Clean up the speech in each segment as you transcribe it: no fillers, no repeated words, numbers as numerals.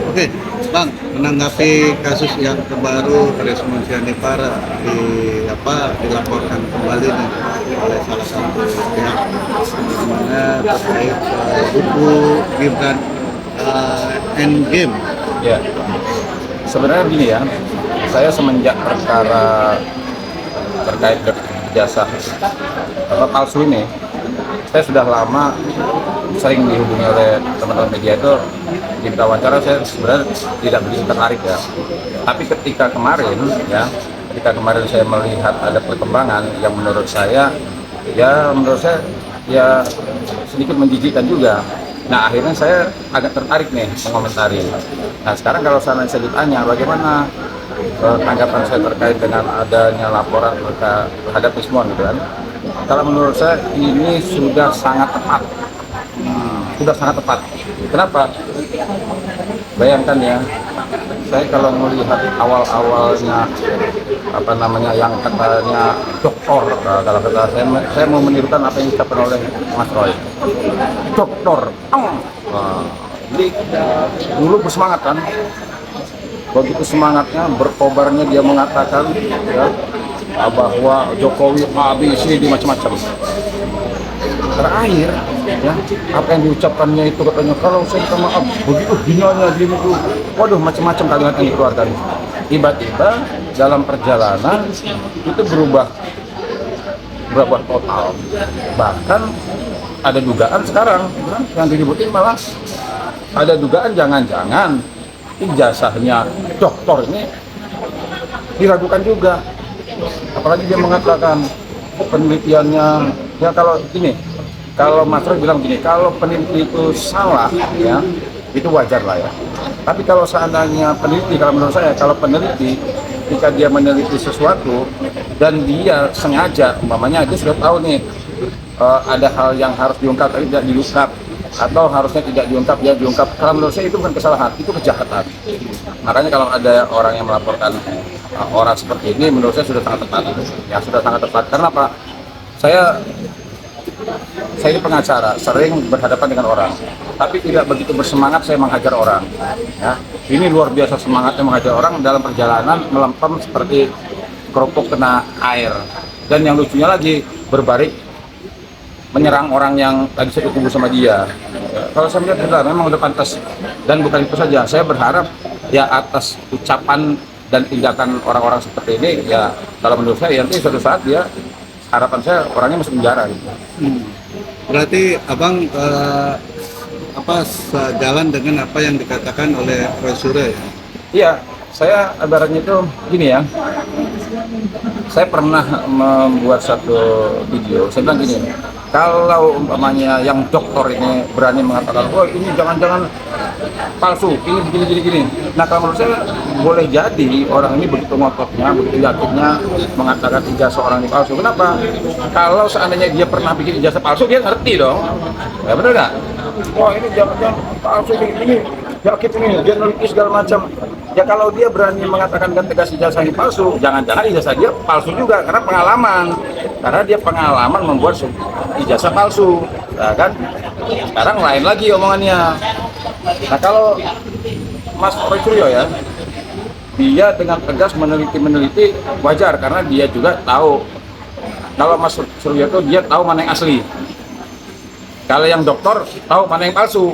Oke, Bang, menanggapi kasus yang terbaru Resmo Sianipar dilaporkan kembali nih oleh salah satu pihak di mana terkait buku Gibran Endgame. Ya, sebenarnya gini ya, saya semenjak perkara terkait jasa palsu ini, saya sudah lama sering dihubungi oleh teman-teman media itu diminta wawancara. Saya sebenarnya tidak begitu tertarik ya. Tapi ketika kemarin saya melihat ada perkembangan yang menurut saya ya sedikit menjijikkan juga. Nah, akhirnya saya agak tertarik nih mengomentari. Nah, sekarang kalau saya ditanya bagaimana tanggapan saya terkait dengan adanya laporan terhadap Ismon gitu kan. Kalau menurut saya ini sudah sangat tepat. Sudah sangat tepat. Kenapa? Bayangkan ya, saya kalau melihat awal-awalnya yang katanya doktor, kalau kata saya mau menirukan apa yang diucapkan oleh Mas Roy, doktor. Nah, jadi dulu bersemangat kan, begitu semangatnya berkobarnya dia mengatakan ya, bahwa Jokowi ABC di macam-macam. Terakhir ya, apa yang diucapkannya itu katanya kalau saya minta maaf begitu hinanya gini tuh, waduh macam-macam kalimat yang dikeluarkan. Tiba-tiba dalam perjalanan itu berubah total. Bahkan ada dugaan sekarang yang diributin, malah ada dugaan jangan-jangan ijazahnya doktor ini diragukan juga. Apalagi dia mengatakan penelitiannya ya, kalau Mas Roy bilang gini, kalau peneliti itu salah ya itu wajar lah ya. Tapi kalau seandainya peneliti, kalau menurut saya kalau peneliti ketika dia meneliti sesuatu dan dia sengaja, umpamanya dia sudah tahu nih ada hal yang harus diungkap tapi tidak diungkap, atau harusnya tidak diungkap dia diungkap, kalau menurut saya itu bukan kesalahan, itu kejahatan. Makanya kalau ada orang yang melaporkan orang seperti ini, menurut saya sudah sangat tepat ya, sudah sangat tepat. Karena apa? Saya ini pengacara, sering berhadapan dengan orang, tapi tidak begitu bersemangat saya menghajar orang. Ya, ini luar biasa semangatnya menghajar orang dalam perjalanan melempem seperti kerupuk kena air. Dan yang lucunya lagi, berbalik menyerang orang yang tadi saya kubu sama dia. Ya, kalau saya melihat benar, memang udah pantas. Dan bukan itu saja, saya berharap ya atas ucapan dan tindakan orang-orang seperti ini, ya kalau menurut saya nanti suatu saat dia, harapan saya orangnya masuk penjara gitu. Berarti Abang sejalan dengan apa yang dikatakan oleh Roy Suryo ya? Iya, saya ibaratnya itu gini ya. Saya pernah membuat satu video. Saya bilang gini, kalau umpamanya yang dokter ini berani mengatakan, oh ini jangan-jangan palsu, ini begini. Nah, kalau menurut saya boleh jadi orang ini begitu ngototnya, begitu yakinnya mengatakan ijazah orang ini palsu. Kenapa? Kalau seandainya dia pernah bikin ijazah palsu, dia ngerti dong. Ya benar nggak? Wah ini jangan palsu ini, yakin ini, dia neliti segala macam. Ya kalau dia berani mengatakan dan tegas ijazah ini palsu, jangan-jangan ijazah dia palsu juga karena pengalaman. Karena dia pengalaman membuat ijazah palsu, nah, kan? Sekarang lain lagi omongannya. Nah kalau Mas Roy Suryo ya, dia dengan tegas meneliti wajar karena dia juga tahu. Kalau Mas Suryo itu dia tahu mana yang asli. Kalau yang dokter tahu mana yang palsu.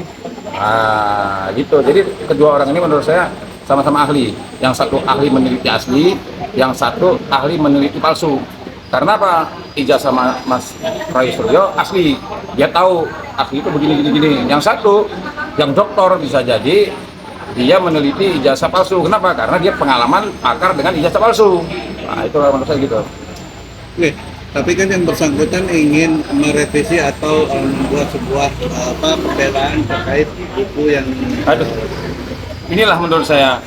Nah gitu. Jadi kedua orang ini menurut saya sama-sama ahli. Yang satu ahli meneliti asli, yang satu ahli meneliti palsu. Karena apa? Ijazah Mas Roy Suryo asli, dia tahu asli itu begini. Yang satu, yang dokter bisa jadi dia meneliti ijazah palsu. Kenapa? Karena dia pengalaman pakar dengan ijazah palsu. Nah itu menurut saya gitu. Oke, tapi kan yang bersangkutan ingin merevisi atau membuat sebuah pembelaan terkait buku yang Aduh, inilah menurut saya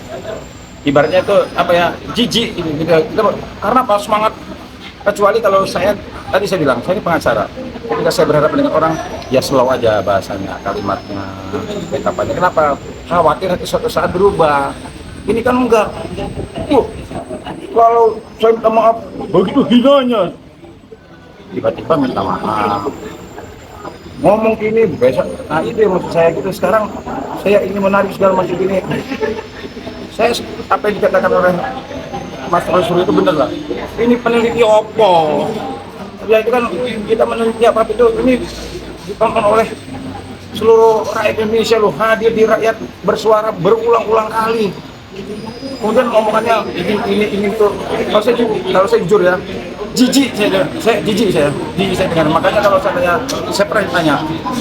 ibaratnya itu apa ya, jijik ini gitu. Karena apa? Semangat. Kecuali kalau saya tadi saya bilang saya ini pengacara, ketika saya berhadapan dengan orang ya slow aja bahasanya, kalimatnya, ungkapannya. Kenapa? Khawatir nanti suatu saat berubah. Ini kan enggak. Kalau saya minta maaf begitu hinanya, tiba-tiba minta maaf. ngomong gini besok, nah itu yang maksud saya gitu. Sekarang saya ingin menarik segala macam gini. Saya apa yang dikatakan oleh Mas Rasul itu benar lah. Ini peneliti opo. Ya itu kan kita meneliti apa itu, ini ditonton oleh seluruh rakyat Indonesia loh, hadir di rakyat bersuara berulang-ulang kali. Kemudian omongannya ini tuh. Kalau saya jujur ya, jijik saya dengar. Makanya kalau saya pernah tanya,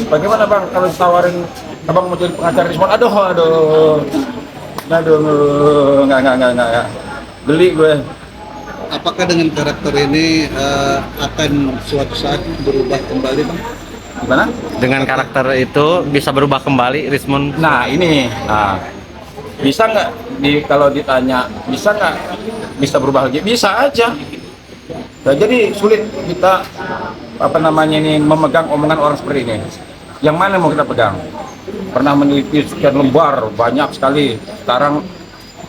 bagaimana bang kalau ditawarin abang mau jadi pengacara Rismon? Aduh, nggak, beli gue. Apakah dengan karakter ini akan suatu saat berubah kembali, Bang? Gimana? Dengan karakter itu bisa berubah kembali Rismon. Nah ini, bisa nggak kalau ditanya bisa nggak bisa berubah lagi? Bisa aja. Nah, jadi sulit kita ini memegang omongan orang seperti ini. Yang mana mau kita pegang? Pernah meneliti sekian lembar, banyak sekali. Sekarang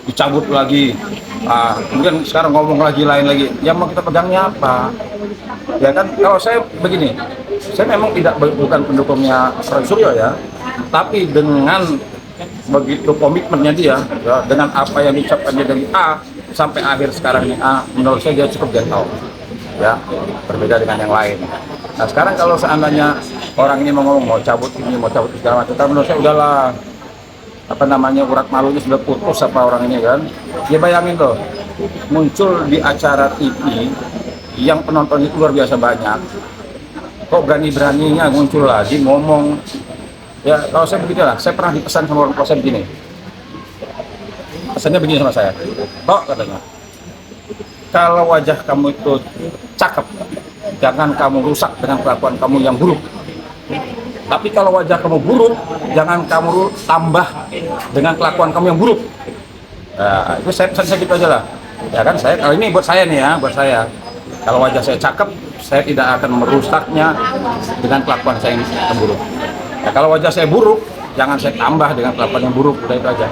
dicabut lagi. Kemudian sekarang ngomong lagi lain lagi. Yang mau kita pegangnya apa? Ya kan, kalau saya begini, saya memang bukan pendukungnya Roy Suryo ya, tapi dengan begitu komitmennya dia, ya, dengan apa yang diucapkannya dari A sampai akhir sekarang ini menurut saya dia cukup gentle, ya, berbeda dengan yang lain. Nah sekarang kalau seandainya orang ini mau ngomong mau cabut ini, mau cabut segala macam, menurut saya udahlah, urat malunya sudah putus apa orang ini kan. Ya bayangin loh, muncul di acara TV yang penonton itu luar biasa banyak, kok berani-beraninya muncul lagi ngomong. Ya kalau saya beginilah, saya pernah dipesan sama orang tua saya begini, pesannya begini sama saya, kok katanya, kalau wajah kamu itu cakep, jangan kamu rusak dengan kelakuan kamu yang buruk. Tapi kalau wajah kamu buruk, jangan kamu tambah dengan kelakuan kamu yang buruk. Nah, itu saya gitu aja lah. Ya kan, saya kalau ini buat saya nih ya, buat saya. Kalau wajah saya cakep, saya tidak akan merusaknya dengan kelakuan saya yang buruk. Ya, kalau wajah saya buruk, jangan saya tambah dengan kelakuan yang buruk. Udah itu aja.